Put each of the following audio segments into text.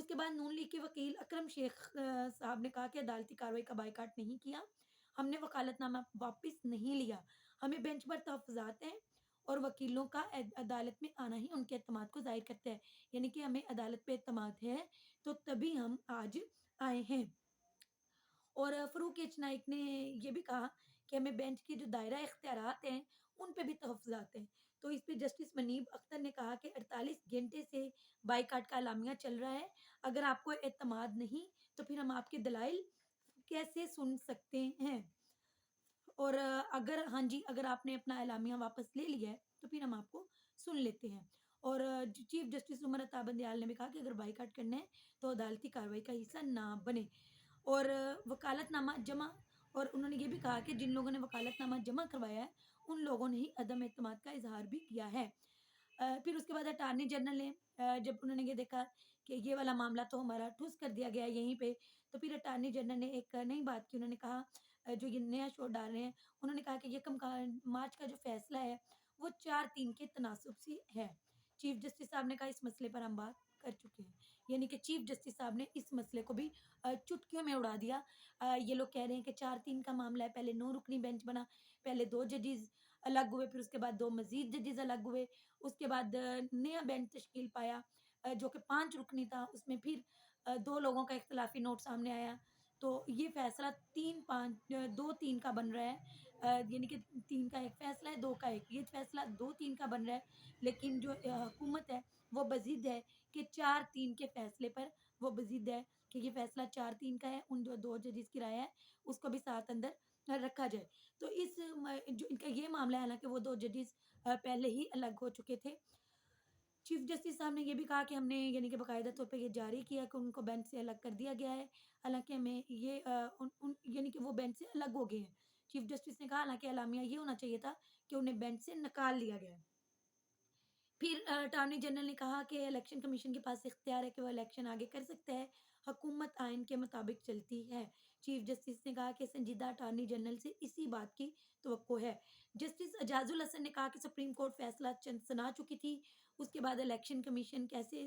اس کے بعد نون لیگ کے وکیل اکرم شیخ صاحب نے کہا کہ عدالتی کارروائی کا بائیکاٹ نہیں کیا، ہم نے وکالت نامہ واپس نہیں لیا، ہمیں بینچ پر تحفظات ہیں اور وکیلوں کا عدالت میں آنا ہی ان کے اعتماد کو ظاہر کرتا ہے، یعنی کہ ہمیں عدالت پہ اعتماد ہے تو تبھی ہم آج آئے ہیں۔ اور فروق ایچ نائک نے یہ بھی کہا کہ ہمیں بینچ کی جو دائرہ اختیارات ہیں ان پہ بھی تحفظات ہیں۔ تو اس پہ جسٹس منیب اختر نے کہا کہ 48 گھنٹے سے بائیکاٹ کا اعلامیہ چل رہا ہے، اگر آپ کو اعتماد نہیں تو پھر ہم آپ کے دلائل کیسے سن سکتے ہیں؟ اور اگر ہاں جی اگر آپ نے اپنا اعلامیہ واپس لے لیا ہے تو پھر ہم آپ کو سن لیتے ہیں۔ اور چیف جسٹس عمر عطا بندیال نے بھی کہا کہ اگر بائیکاٹ کرنا ہے تو عدالتی کارروائی کا حصہ نہ بنے۔ اور وکالت نامہ جمع، اور انہوں نے یہ بھی کہا کہ جن لوگوں نے وکالت نامہ جمع کروایا ہے ان لوگوں نے ہی عدم اعتماد کا اظہار بھی کیا ہے۔ پھر اس کے بعد اٹارنی جنرل نے جب انہوں نے یہ دیکھا کہ یہ والا معاملہ تو ہمارا ٹھوس کر دیا گیا ہے یہیں پہ، تو پھر اٹارنی جنرل نے ایک نئی بات کی، انہوں نے کہا جو یہ نیا شو ڈال رہے ہیں، انہوں نے کہا کہ یکم مارچ کا جو فیصلہ ہے وہ 4/3 کے تناسب سے ہے۔ چیف جسٹس صاحب نے کہا اس مسئلے پر ہم بات کر چکے ہیں، یعنی کہ چیف جسٹس صاحب نے اس مسئلے کو بھی چٹکیوں میں اڑا دیا۔ یہ لوگ کہہ رہے ہیں کہ 4/3 کا معاملہ ہے، پہلے 9 رکنی بینچ بنا، پہلے 2 ججز الگ ہوئے، پھر اس کے بعد 2 مزید ججز الگ ہوئے، اس کے بعد نیا بینچ تشکیل پایا جو کہ 5 رکنی تھا، اس میں پھر 2 لوگوں کا اختلافی نوٹ سامنے آیا، تو یہ فیصلہ 2/3 کا بن رہا ہے، یعنی کہ 3 کا ایک فیصلہ ہے، 2 کا ایک، یہ فیصلہ 2/3 کا بن رہا ہے، لیکن جو حکومت ہے وہ بضد ہے کہ 4/3 کے فیصلے پر وہ بضد ہے کہ یہ فیصلہ 4/3 کا ہے، ان جو 2 ججز کی رائے ہے اس کو بھی ساتھ اندر رکھا جائے۔ تو اس جو ان کا یہ معاملہ ہے، حالانکہ وہ 2 ججز پہلے ہی الگ ہو چکے تھے۔ چیف جسٹس صاحب نے یہ بھی کہا کہ ہم نے یعنی کہ باقاعدہ طور پہ یہ جاری کیا کہ ان کو بینچ سے الگ کر دیا گیا ہے، حالانکہ ہمیں یہ یعنی کہ وہ بینچ سے الگ ہو گئے ہیں۔ چیف جسٹس نے کہا حالانکہ اعلامیہ یہ ہونا چاہیے تھا کہ انہیں بینچ سے نکال لیا گیا ہے۔ پھر اٹارنی جنرل نے کہا کہ الیکشن کمیشن کے پاس اختیار ہے کہ وہ الیکشن آگے کر سکتا ہے، حکومت آئین کے مطابق چلتی ہے۔ چیف جسٹس نے کہا کہ سنجیدہ اٹارنی جنرل سے اسی بات کی توقع ہے۔ جسٹس اعجاز الحسن نے کہا کہ سپریم کورٹ فیصلہ سنا چکی تھی، اس کے بعد الیکشن کمیشن کیسے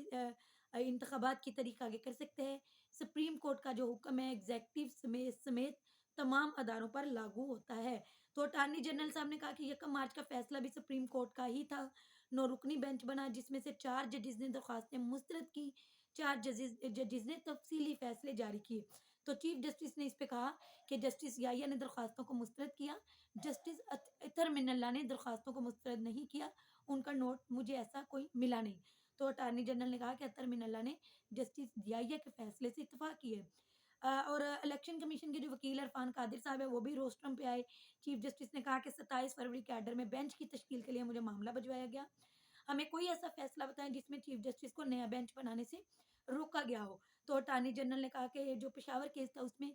انتخابات کی تاریخ آگے کر سکتے ہیں؟ سپریم کورٹ کا جو حکم ہے ایگزیکٹو سمیت تمام اداروں پر لاگو ہوتا ہے۔ تو اٹارنی جنرل صاحب نے کہا کہ 1 مارچ کا فیصلہ بھی سپریم کورٹ کا ہی تھا، 9 رکنی بینچ بنا جس میں سے 4 ججز نے درخواستیں مسترد کی، 4 ججز نے تفصیلی فیصلے جاری کیے۔ تو چیف جسٹس نے اس پہ کہا کہ جسٹس یایا نے درخواستوں کو مسترد کیا، جسٹس اطہر من اللہ نے درخواستوں کو مسترد نہیں کیا، ان کا نوٹ مجھے ایسا کوئی ملا نہیں۔ تو اٹارنی جنرل نے کہا کہ اطہر من اللہ نے جسٹس یایا کے فیصلے سے اتفاق کی ہے۔ اور الیکشن کمیشن کے جو وکیل عرفان قادر صاحب ہے وہ بھی روسٹرم پہ آئے۔ چیف جسٹس نے کہا کہ 27 فروری کے آرڈر میں بینچ کی تشکیل کے لیے مجھے معاملہ بھجوایا گیا، ہمیں کوئی ایسا فیصلہ بتائیں جس میں چیف جسٹس کو نیا بینچ بنانے سے روکا گیا ہو۔ تو اٹارنی جنرل نے کہا کہ جو پشاور کیس تھا اس میں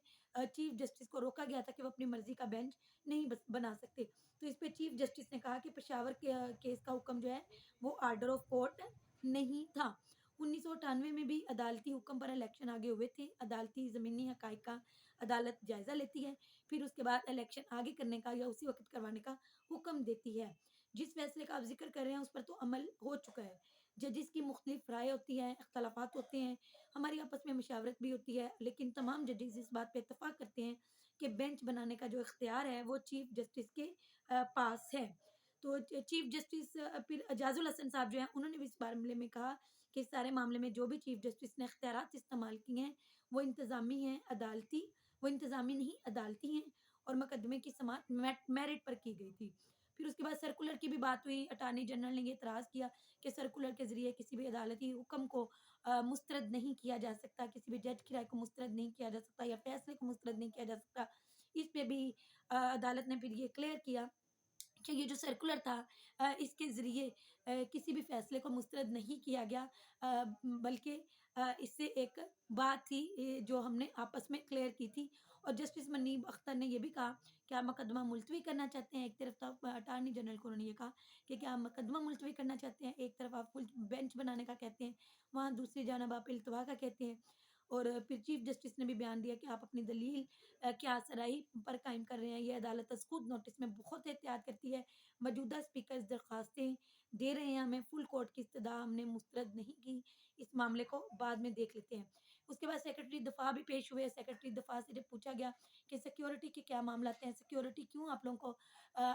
چیف جسٹس کو روکا گیا تھا کہ وہ اپنی مرضی کا بینچ نہیں بنا سکتے، تو اس پہ چیف جسٹس نے کہا کہ پشاور کے کیس کا حکم جو ہے وہ آرڈر آف کورٹ نہیں تھا۔ 1998 میں بھی عدالتی حکم پر الیکشن آگے ہوئے تھے، عدالتی زمینی حقائق کا عدالت جائزہ لیتی ہے، پھر اس کے بعد الیکشن آگے کرنے کا یا اسی وقت کروانے کا حکم دیتی ہے۔ جس فیصلے کا آپ ذکر کر رہے ہیں اس پر تو عمل ہو چکا ہے، ججز کی مختلف رائے ہوتی ہیں، اختلافات ہوتے ہیں، ہماری آپس میں مشاورت بھی ہوتی ہے، لیکن تمام ججز اس بات پہ اتفاق کرتے ہیں کہ بینچ بنانے کا جو اختیار ہے وہ چیف جسٹس کے پاس ہے۔ تو چیف جسٹس پھر اعجاز الحسن صاحب جو ہیں انہوں نے بھی اس معاملے میں کہا کہ اس سارے معاملے میں جو بھی چیف جسٹس نے اختیارات استعمال کیے ہیں وہ انتظامی ہیں، عدالتی، وہ انتظامی نہیں عدالتی ہیں، اور مقدمے کی سماعت میرٹ پر کی گئی تھی۔ پھر اس کے بعد سرکولر کی بھی بات ہوئی، اٹارنی جنرل نے یہ اعتراض کیا کہ سرکولر کے ذریعے کسی بھی عدالتی حکم کو مسترد نہیں کیا جا سکتا، کسی بھی جج کی رائے کو مسترد نہیں کیا جا سکتا یا فیصلے کو مسترد نہیں کیا جا سکتا۔ اس پہ بھی عدالت نے پھر یہ کلیئر کیا کہ یہ جو سرکولر تھا اس کے ذریعے کسی بھی فیصلے کو مسترد نہیں کیا گیا، بلکہ اس سے ایک بات تھی جو ہم نے آپس میں کلیئر کی تھی۔ اور جسٹس منیب اختر نے یہ بھی کہا کہ آپ مقدمہ ملتوی کرنا چاہتے ہیں، ایک طرف تو اٹارنی جنرل کو انہوں نے یہ کہا کہ کیا آپ مقدمہ ملتوی کرنا چاہتے ہیں، ایک طرف آپ فل بینچ بنانے کا کہتے ہیں، وہاں دوسری جانب آپ التوا کا کہتے ہیں۔ اور پھر چیف جسٹس نے بھی بیان دیا کہ آپ اپنی دلیل کیا صحیح پر قائم کر رہے ہیں، یہ عدالت از خود نوٹس میں بہت احتیاط کرتی ہے، موجودہ اسپیکرز درخواستیں دے رہے ہیں ہمیں، فل کورٹ کی استدعا ہم نے مسترد نہیں کی، اس معاملے کو بعد میں دیکھ لیتے ہیں۔ اس کے بعد سیکرٹری دفاع بھی پیش ہوئے، سیکرٹری دفاع سے جب پوچھا گیا کہ سیکیورٹی کے کیا معاملات ہیں، سیکیورٹی کیوں آپ لوگوں کو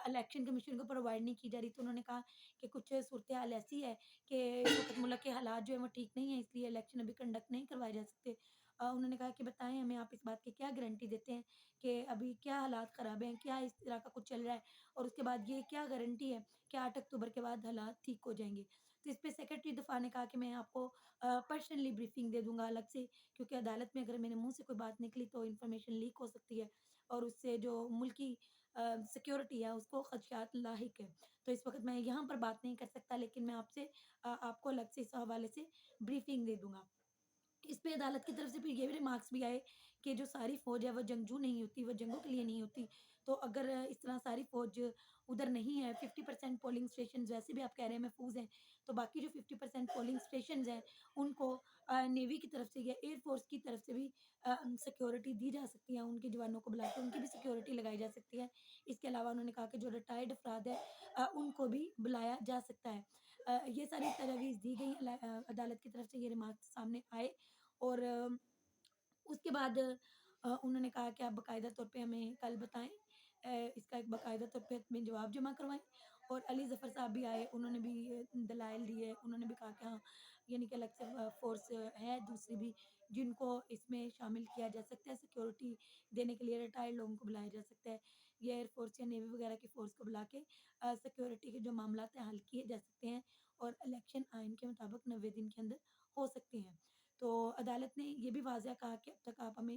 الیکشن کمیشن کو پرووائڈ نہیں کی جا رہی، تو انہوں نے کہا کہ کچھ صورتحال ایسی ہے کہ اس وقت ملک کے حالات جو ہیں وہ ٹھیک نہیں ہیں، اس لیے الیکشن ابھی کنڈکٹ نہیں کروائے جا سکتے۔ انہوں نے کہا کہ بتائیں ہمیں آپ اس بات کی کیا گارنٹی دیتے ہیں کہ ابھی کیا حالات خراب ہیں، کیا اس طرح کا کچھ چل رہا ہے، اور اس کے بعد یہ کیا گارنٹی ہے کہ 8 اکتوبر کے بعد حالات ٹھیک ہو جائیں گے۔ تو اس پہ سیکرٹری دفاع نے کہا کہ میں آپ کو پرسنلی بریفنگ دے دوں گا الگ سے، کیونکہ عدالت میں اگر میرے منہ سے کوئی بات نکلی تو انفارمیشن لیک ہو سکتی ہے اور اس سے جو ملکی سیکیورٹی ہے اس کو خدشات لاحق ہے۔ تو اس وقت میں یہاں پر بات نہیں کر سکتا، لیکن میں آپ سے آپ کو الگ سے اس حوالے سے بریفنگ دے دوں گا۔ اس پہ عدالت کی طرف سے پھر یہ بھی ریمارکس بھی آئے کہ جو ساری فوج ہے وہ جنگجو نہیں ہوتی، وہ جنگوں کے لیے نہیں ہوتی، تو اگر اس طرح ساری فوج ادھر نہیں ہے، 50% پولنگ اسٹیشنز ویسے بھی آپ کہہ رہے ہیں محفوظ ہیں، تو باقی جو 50% پولنگ اسٹیشنز ہیں ان کو نیوی کی طرف سے یا ایئر فورس کی طرف سے بھی سیکیورٹی دی جا سکتی ہے، ان کے جوانوں کو بلا کے ان کی بھی سیکیورٹی لگائی جا سکتی ہے۔ اس کے علاوہ انہوں نے کہا کہ جو ریٹائرڈ افراد ہیں ان کو بھی بلایا جا سکتا ہے۔ یہ ساری تجاویز دی گئی، عدالت کی طرف سے یہ ریمارکس سامنے آئے، اور اس کے بعد انہوں نے کہا کہ آپ باقاعدہ طور پہ ہمیں کل بتائیں، اس کا ایک باقاعدہ طور پہ میں جواب جمع کروائیں۔ اور علی ظفر صاحب بھی آئے، انہوں نے بھی دلائل دیے، انہوں نے بھی کہا کہ ہاں یعنی کہ الگ سے فورس ہے دوسری بھی جن کو اس میں شامل کیا جا سکتا ہے، سیکیورٹی دینے کے لیے ریٹائرڈ لوگوں کو بلایا جا سکتا ہے، یا ایئر فورس یا نیوی وغیرہ کی فورس کو بلا کے سیکیورٹی کے جو معاملات ہیں حل کیے جا سکتے ہیں، اور الیکشن آئین کے مطابق 90 دن کے اندر ہو سکتے ہیں۔ تو عدالت نے یہ بھی واضح کہا کہ اب تک آپ ہمیں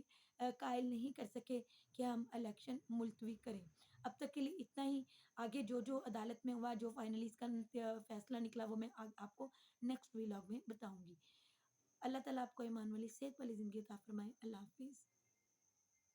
قائل نہیں کر سکے کہ ہم الیکشن ملتوی کریں۔ اب تک کے لیے اتنا ہی، آگے جو جو عدالت میں ہوا، جو فائنلی اس کا فیصلہ نکلا، وہ میں آپ کو نیکسٹ ویلاگ میں بتاؤں گی۔ اللہ تعالیٰ آپ کو ایمان والی صحت والی زندگی عطا فرمائے۔ اللہ حافظ۔